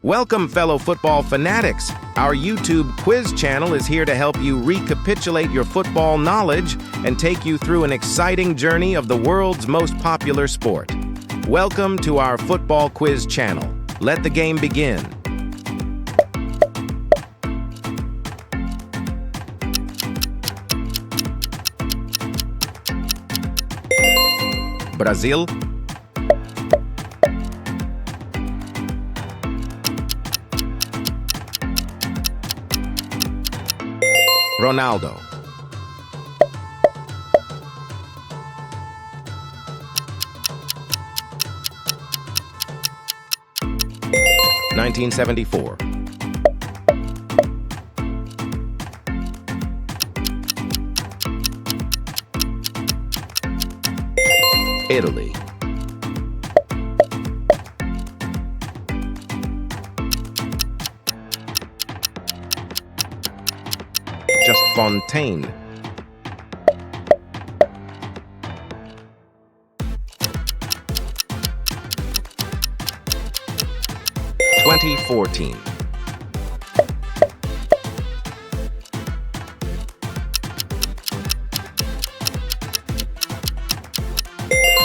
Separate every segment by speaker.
Speaker 1: Welcome, fellow football fanatics. Our YouTube quiz channel is here to help you recapitulate your football knowledge and take you through an exciting journey of the world's most popular sport. Welcome to our football quiz channel. Let the game begin. Brazil, Ronaldo, (1974). Italy, just Fontaine. (2014).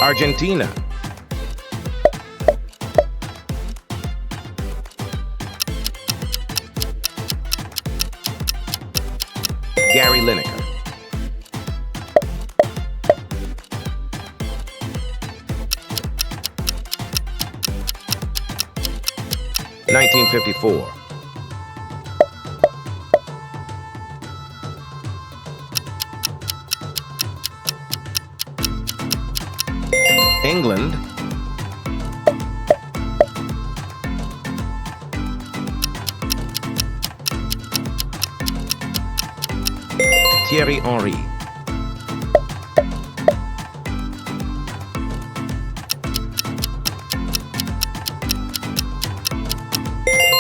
Speaker 1: Argentina, Gary Lineker. (1954). England, Thierry Henry.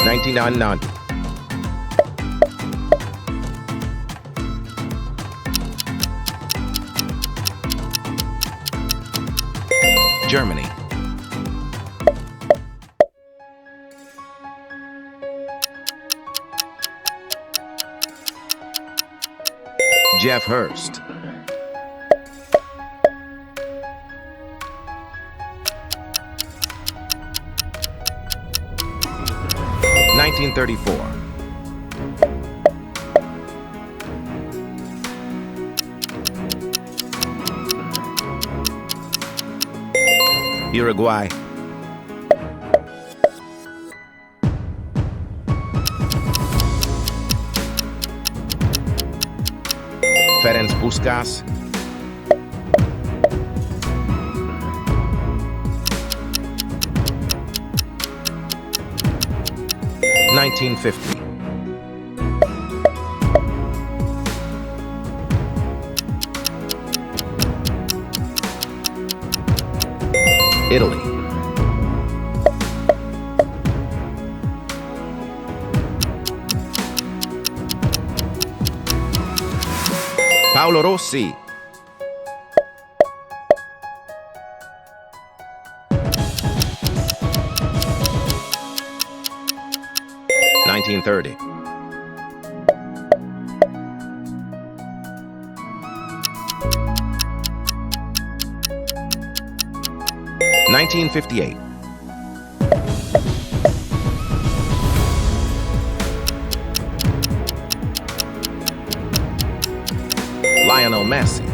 Speaker 1: (1990). Germany, Jeff Hurst. (1934). Uruguay, Ferenc Puskás. 1950. Italy, Paolo Rossi. 1930. (1958). Lionel Messi.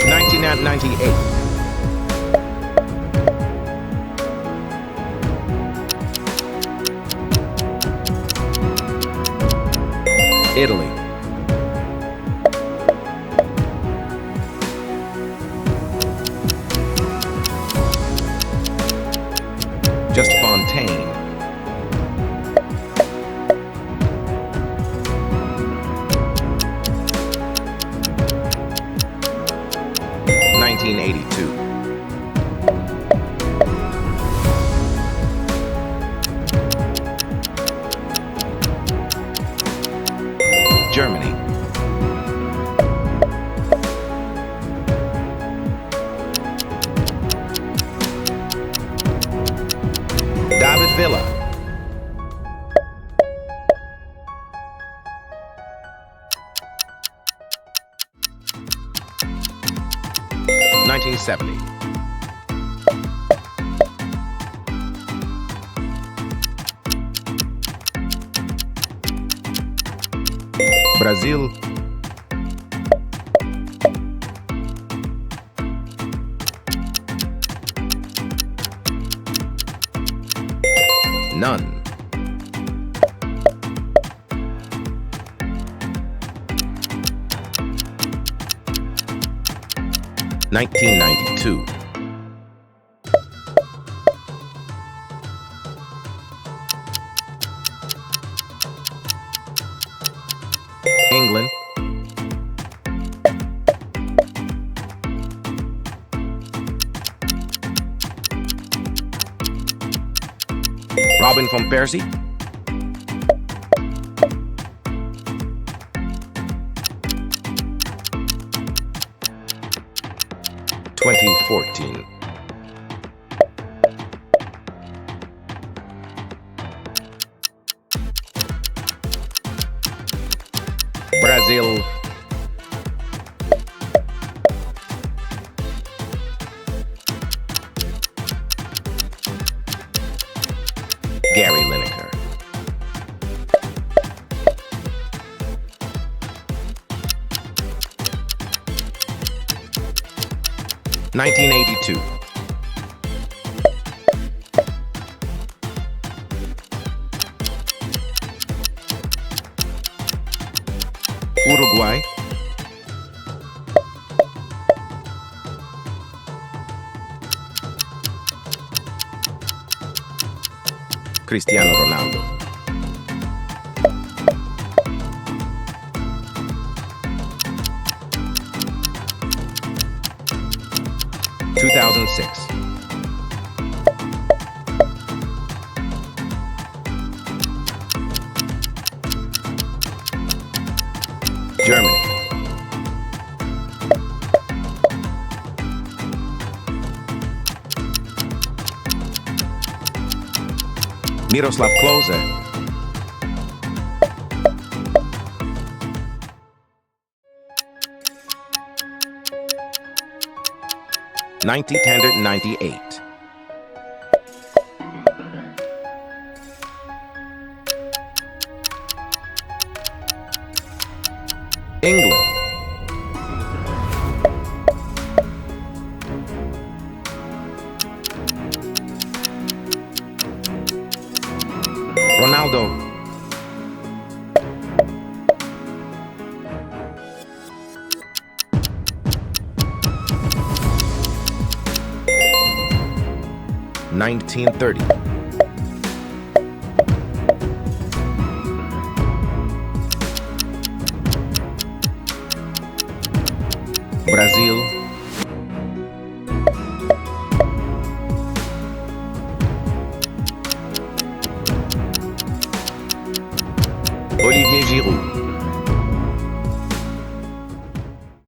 Speaker 1: 1998. Italy, just Fontaine. 1982. Germany, 1970. Brazil. None. (1992). England. Robin van Persie. (2014). Brazil. Gary Lineker. (1982). Uruguay. Cristiano Ronaldo. (2006). Germany. Miroslav Klose. (1998). England. Ronaldo. (1930).